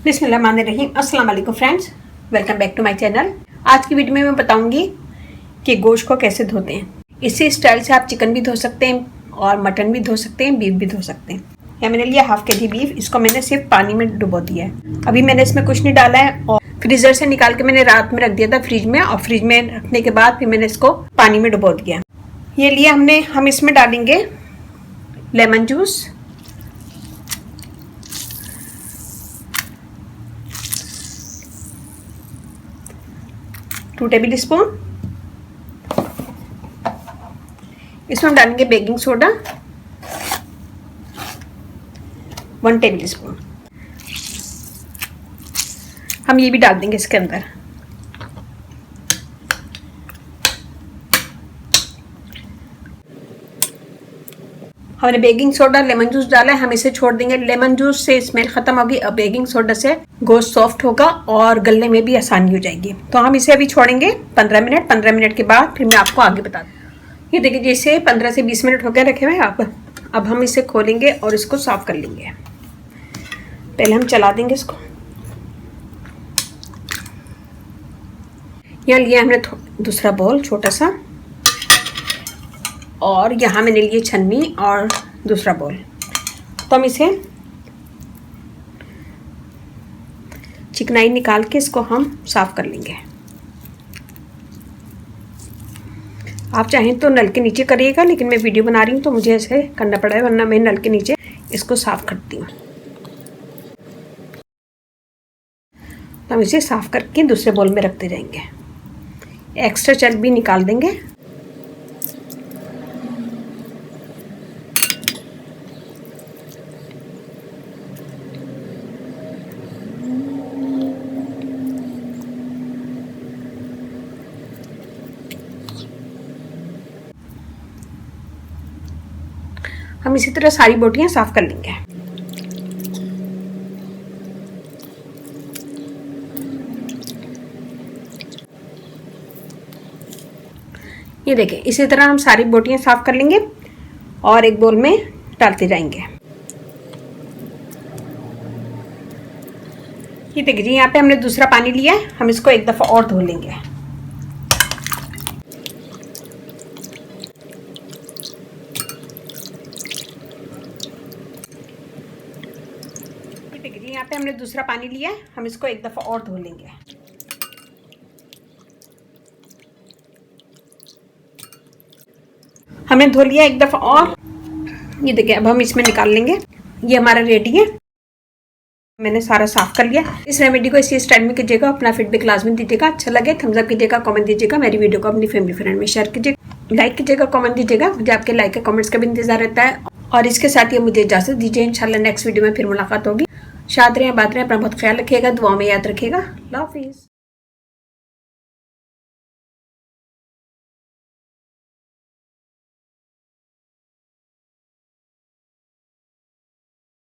बिस्मिल्लाहिर्रहमानिर्रहीम। अस्सलाम वालेकुम friends, welcome back to my channel. आज की वीडियो में मैं बताऊंगी कि गोश्त को कैसे धोते हैं। इसी स्टाइल से आप चिकन भी धो सकते हैं और मटन भी धो सकते हैं, बीफ भी धो सकते हैं। यहाँ मैंने लिया हाफ केजी बीफ, इसको मैंने सिर्फ पानी में डुबो दिया है। अभी मैंने इसमें कुछ नहीं डाला है और फ्रीजर से निकाल के मैंने रात में रख दिया था फ्रिज में, और फ्रिज में रखने के बाद फिर मैंने इसको पानी में डुबो दिया। ये लिया हमने, हम इसमें डालेंगे lemon juice, two table spoon. इसमें हम डालेंगे बेकिंग सोडा 1 टेबल स्पून। हम ये भी डाल देंगे इसके अंदर। हमने बेकिंग सोडा लेमन जूस डाला है, हम इसे छोड़ देंगे। लेमन जूस से स्मेल खत्म होगी, अब बेकिंग सोडा से गोश्त सॉफ्ट होगा और गलने में भी आसानी हो जाएगी। तो हम इसे अभी छोड़ेंगे 15 मिनट। 15 मिनट के बाद फिर मैं आपको आगे बता दूँ। ये देखिए, जैसे 15 से 20 मिनट हो गए रखे हुए आप। अब हम इसे खोलेंगे और इसको साफ कर लेंगे। पहले हम चला देंगे इसको। यहाँ लिया हमने दूसरा बाउल छोटा सा, और यहाँ मैंने लिए छन्नी और दूसरा बाउल। तो हम इसे चिकनाई निकाल के इसको हम साफ कर लेंगे। आप चाहें तो नल के नीचे करिएगा, लेकिन मैं वीडियो बना रही हूँ तो मुझे ऐसे करना पड़ा है, वरना मैं नल के नीचे इसको साफ करती हूँ। तो हम इसे साफ करके दूसरे बाउल में रखते जाएंगे। एक्स्ट्रा चर्बी निकाल देंगे। हम इसी तरह सारी बोटियां साफ कर लेंगे। ये देखिए, इसी तरह हम सारी बोटियां साफ कर लेंगे और एक बोल में डालते जाएंगे। ये देखिए जी, यहाँ पे हमने दूसरा पानी लिया है, हम इसको एक दफ़ा और धो लेंगे। यहाँ पे हमने दूसरा पानी लिया है, हम इसको एक दफ़ा और धो लेंगे। हमने धो लिया एक दफ़ा और। ये देखिए, अब हम इसमें निकाल लेंगे। ये हमारा रेडी है, मैंने सारा साफ कर लिया। इस रेमेडी को इसी स्टाइल में कीजिएगा। अपना फीडबैक लाजमी दीजिएगा। अच्छा लगे थम्स अप कीजिएगा, कमेंट दीजिएगा। मेरी वीडियो को अपनी फैमिली फ्रेंड में शेयर कीजिएगा, लाइक कीजिएगा, कमेंट दीजिएगा। मुझे आपके लाइक के कमेंट्स का भी इंतजार रहता है। और इसके साथ ही मुझे इजाज़त दीजिए। इंशाल्लाह नेक्स्ट वीडियो में फिर मुलाकात होगी। शाद रहें, बात रहें, अपना बहुत ख्याल रखिएगा, दुआ में याद रखिएगा। अल्लाह हाफिज़।